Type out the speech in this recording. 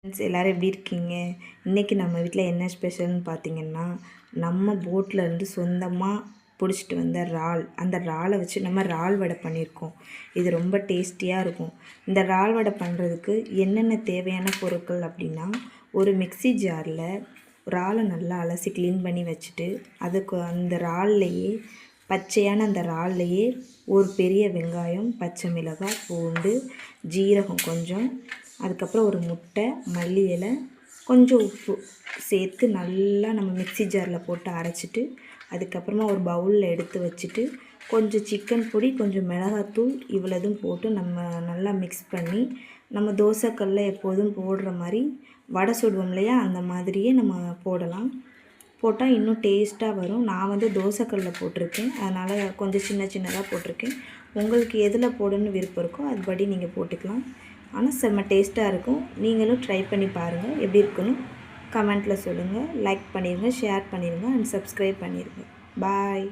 Friends எல்லோரும் எப்படி இருக்கீங்க? இன்றைக்கி நம்ம வீட்டில் என்ன ஸ்பெஷல்னு பார்த்தீங்கன்னா, நம்ம போட்லேருந்து சொந்தமாக பிடிச்சிட்டு வந்த இறால், அந்த இறாலை வச்சு நம்ம இறால் வடை பண்ணியிருக்கோம். இது ரொம்ப டேஸ்டியாக இருக்கும். இந்த இறால் வடை பண்ணுறதுக்கு என்னென்ன தேவையான பொருட்கள் அப்படின்னா, ஒரு மிக்ஸி ஜாரில் இறாலை நல்லா அலசி க்ளீன் பண்ணி வச்சுட்டு, அதுக்கு அந்த இறால்லையே பச்சையான அந்த இறால்லையே ஒரு பெரிய வெங்காயம், பச்சை மிளகாய், பூண்டு, ஜீரகம் கொஞ்சம், அதுக்கப்புறம் ஒரு முட்டை, மல்லி இலை, கொஞ்சம் உப்பு சேர்த்து நல்லா நம்ம மிக்ஸி ஜாரில் போட்டு அரைச்சிட்டு, அதுக்கப்புறமா ஒரு பவுலில் எடுத்து வச்சுட்டு, கொஞ்சம் சிக்கன் பொடி, கொஞ்சம் மிளகாத்தூள் இவ்வளோதும் போட்டு நம்ம நல்லா மிக்ஸ் பண்ணி, நம்ம தோசைக்கல்லில் எப்போதும் போடுற மாதிரி வடை சுடுவோம் இல்லையா, அந்த மாதிரியே நம்ம போடலாம். போட்டால் இன்னும் டேஸ்ட்டாக வரும். நான் வந்து தோசைக்கல்லில் போட்டிருக்கேன், அதனால் கொஞ்சம் சின்ன சின்னதாக போட்டிருக்கேன். உங்களுக்கு எதில் போடணும்னு விருப்பம் இருக்கோ அதுபடி நீங்கள் போட்டுக்கலாம். ஆனால் செம்ம டேஸ்ட்டாக இருக்கும். நீங்களும் ட்ரை பண்ணி பாருங்கள். எப்படி இருக்குன்னு கமெண்ட்டில் சொல்லுங்கள். லைக் பண்ணிடுங்க, ஷேர் பண்ணிடுங்க அண்ட் சப்ஸ்கிரைப் பண்ணிடுங்க. பாய்.